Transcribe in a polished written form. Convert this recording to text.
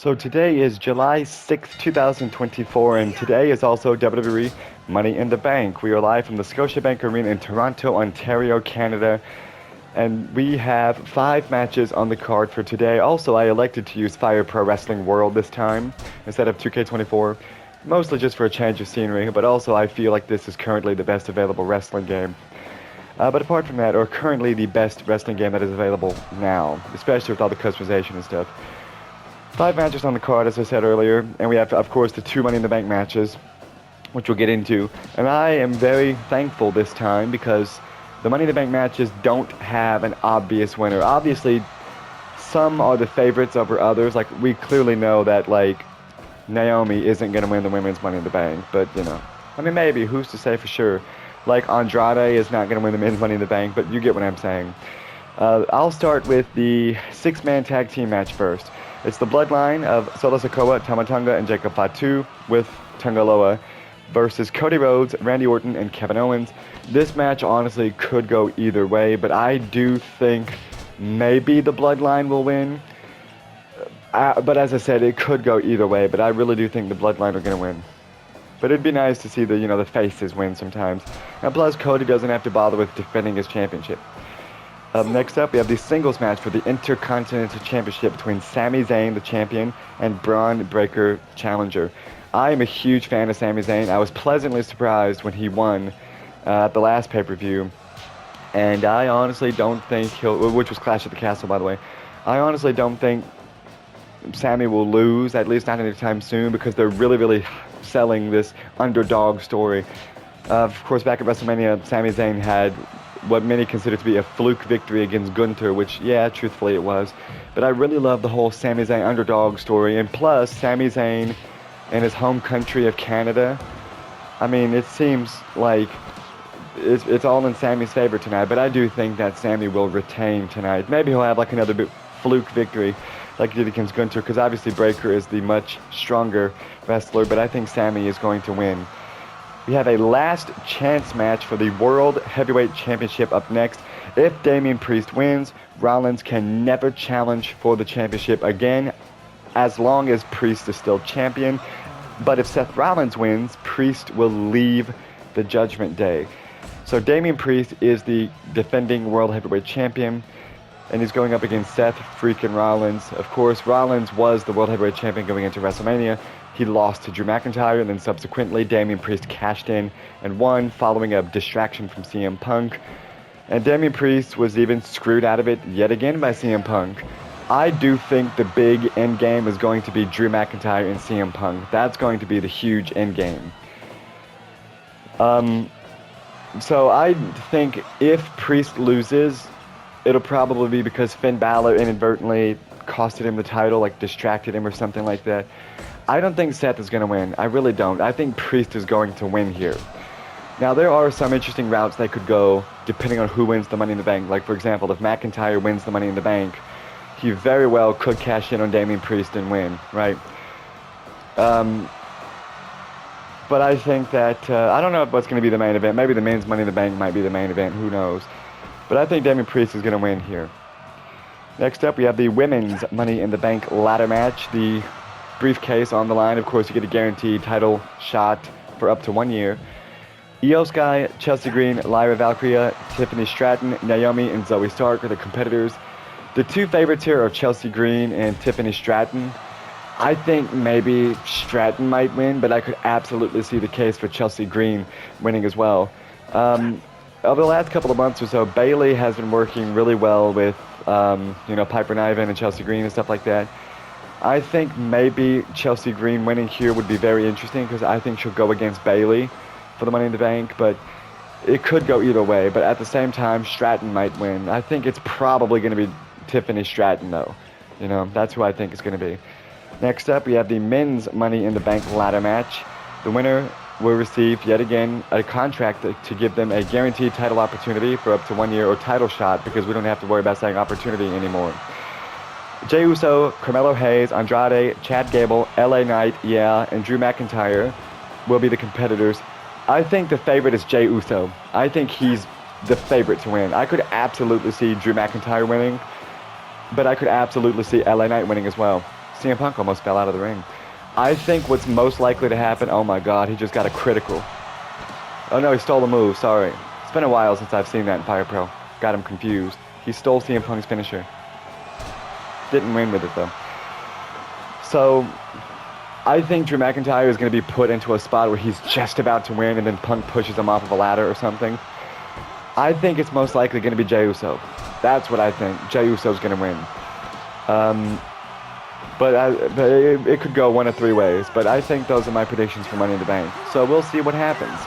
So today is July 6th, 2024, and today is also WWE Money in the Bank. We are live from the Scotiabank Arena in Toronto, Ontario, Canada, and we have 5 matches on the card for today. Also, I elected to use Fire Pro Wrestling World this time instead of 2K24, mostly just for a change of scenery, but also I feel like this is currently the best available wrestling game. But apart from that, or currently the best wrestling game that is available now, especially with all the customization and stuff. 5 matches on the card, as I said earlier, and we have, of course, the 2 Money in the Bank matches, which we'll get into. And I am very thankful this time because the Money in the Bank matches don't have an obvious winner. Obviously, some are the favorites over others. Like, we clearly know that, like, Naomi isn't going to win the Women's Money in the Bank, but, you know, I mean, maybe, who's to say for sure? Like, Andrade is not going to win the Men's Money in the Bank, but you get what I'm saying. I'll start with the 6-man tag team match first. It's the bloodline of Solo Sikoa, Tama Tonga, and Jacob Fatu with Tungaloa versus Cody Rhodes, Randy Orton, and Kevin Owens. This match honestly could go either way, but I do think maybe the bloodline will win. But as I said, it could go either way, but I really do think the bloodline are going to win. But it'd be nice to see the faces win sometimes. And plus, Cody doesn't have to bother with defending his championship. Next up, we have the singles match for the Intercontinental Championship between Sami Zayn, the champion, and Braun Breaker, challenger. I am a huge fan of Sami Zayn. I was pleasantly surprised when he won at the last pay-per-view. And I honestly don't think which was Clash at the Castle, by the way. I honestly don't think Sami will lose, at least not anytime soon, because they're really, really selling this underdog story. Of course, back at WrestleMania, Sami Zayn had what many consider to be a fluke victory against Gunther, which, yeah, truthfully it was. But I really love the whole Sami Zayn underdog story. And plus, Sami Zayn in his home country of Canada, I mean, it seems like it's all in Sami's favor tonight. But I do think that Sami will retain tonight. Maybe he'll have like another fluke victory like he did against Gunther, because obviously Breaker is the much stronger wrestler. But I think Sami is going to win. We have a last chance match for the World Heavyweight Championship up next. If Damian Priest wins, Rollins can never challenge for the championship again as long as Priest is still champion. But if Seth Rollins wins, Priest will leave the Judgment Day. So Damian Priest is the defending World Heavyweight Champion, and he's going up against Seth freaking Rollins. Of course, Rollins was the World Heavyweight Champion going into WrestleMania. He lost to Drew McIntyre, and then subsequently Damian Priest cashed in and won following a distraction from CM Punk. And Damian Priest was even screwed out of it yet again by CM Punk. I do think the big end game is going to be Drew McIntyre and CM Punk. That's going to be the huge end game. So I think if Priest loses, it'll probably be because Finn Balor inadvertently costed him the title, like distracted him or something like that. I don't think Seth is going to win. I really don't. I think Priest is going to win here. Now, there are some interesting routes they could go depending on who wins the Money in the Bank. Like, for example, if McIntyre wins the Money in the Bank, he very well could cash in on Damian Priest and win, right? But I think that, I don't know what's going to be the main event. Maybe the men's Money in the Bank might be the main event. Who knows? But I think Damian Priest is going to win here. Next up, we have the women's Money in the Bank ladder match. The briefcase on the line. Of course, you get a guaranteed title shot for up to 1 year. Io Sky, Chelsea Green, Lyra Valkyria, Tiffany Stratton, Naomi, and Zoe Stark are the competitors. The 2 favorites here are Chelsea Green and Tiffany Stratton. I think maybe Stratton might win, but I could absolutely see the case for Chelsea Green winning as well. Over the last couple of months or so, Bayley has been working really well with, Piper Niven and Chelsea Green and stuff like that. I think maybe Chelsea Green winning here would be very interesting because I think she'll go against Bayley for the Money in the Bank, but it could go either way. But at the same time, Stratton might win. I think it's probably going to be Tiffany Stratton, though. That's who I think it's going to be. Next up, we have the men's Money in the Bank ladder match. The winner will receive, yet again, a contract to give them a guaranteed title opportunity for up to 1 year or title shot, because we don't have to worry about saying opportunity anymore. Jey Uso, Carmelo Hayes, Andrade, Chad Gable, LA Knight, and Drew McIntyre will be the competitors. I think the favorite is Jey Uso. I think he's the favorite to win. I could absolutely see Drew McIntyre winning, but I could absolutely see LA Knight winning as well. CM Punk almost fell out of the ring. I think what's most likely to happen, oh my god, he just got a critical. Oh no, he stole the move, sorry. It's been a while since I've seen that in Fire Pro. Got him confused. He stole CM Punk's finisher. Didn't win with it though. So, I think Drew McIntyre is going to be put into a spot where he's just about to win and then Punk pushes him off of a ladder or something. I think it's most likely going to be Jey Uso. That's what I think. Jey Uso's going to win. But it could go one of three ways. But I think those are my predictions for Money in the Bank. So we'll see what happens.